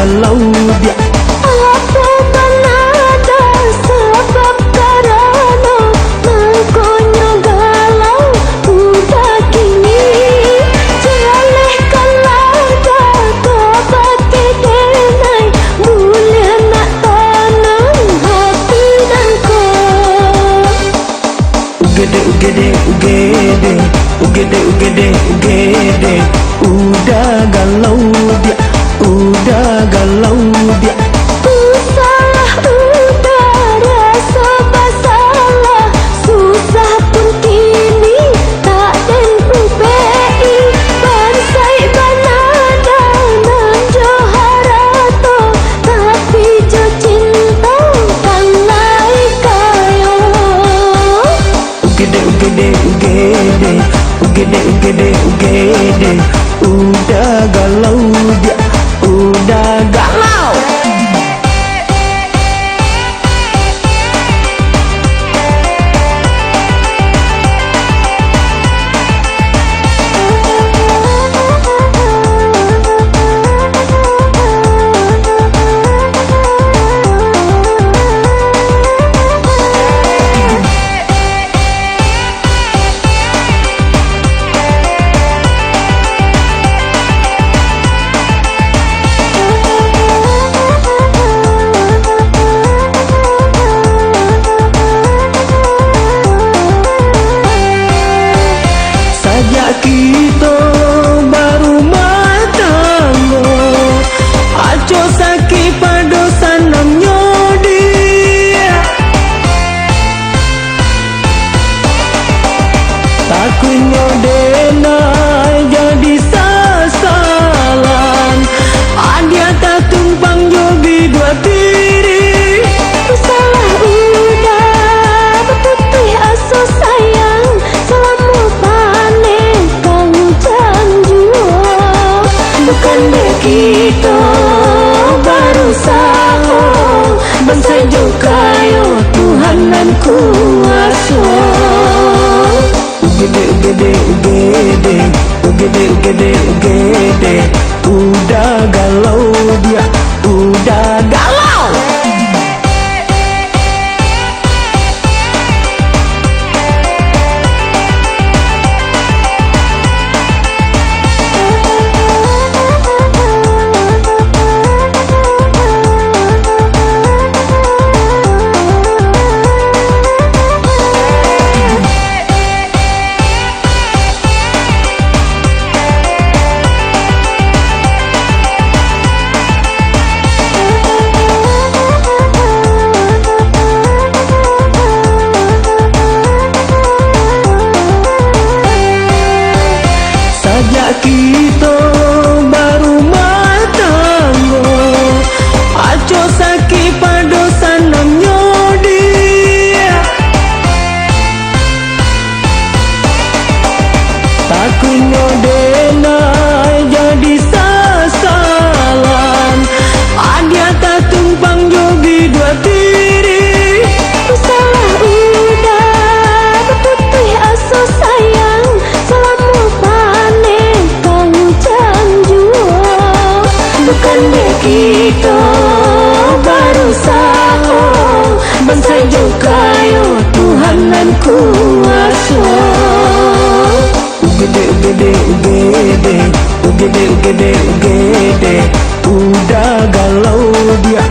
galau dia. Apa benada sebab karena mangkonya galau udah kini. Jalehkan lada tobat kedenai mulia nak tanam hati dan kau. Ugede ugede ugede ugede ugede ugede, udah galau dia, udah galau dia. Salah udah rasa bersalah, susah pun kini tak den ubei. Bansai banada nan jo harato, tapi jo cinta kan lai kayo. Ugede ugede ugede ugede ugede ugede, udah galau dia, udah galau. Kita baru matanggo, aco sakit pada sanamnya dia. Takutnya dena jadi sasaran, dia tak tumpang jogi dua diri. Salah udah berputih asa sayang, selama panen kamu janji. Bukan begitu baru sahur, bangsa juga yo Tuhan dan kuasa. Ugede ugede ugede ugede ugede ugede, udah galau dia, udah galau. Kita baru matanggo, aco sakit pada sanamnya dia. Takutnya dena jadi sasaran, dia tak tumpang jogi dua diri. Salah udah berputih asa sayang, selama panen kamu janji. Bukan begitu baru sahur, bangsa juga yo Tuhan dan kuasa. Ugede ugede ugede ugede ugede ugede, udah galau dia,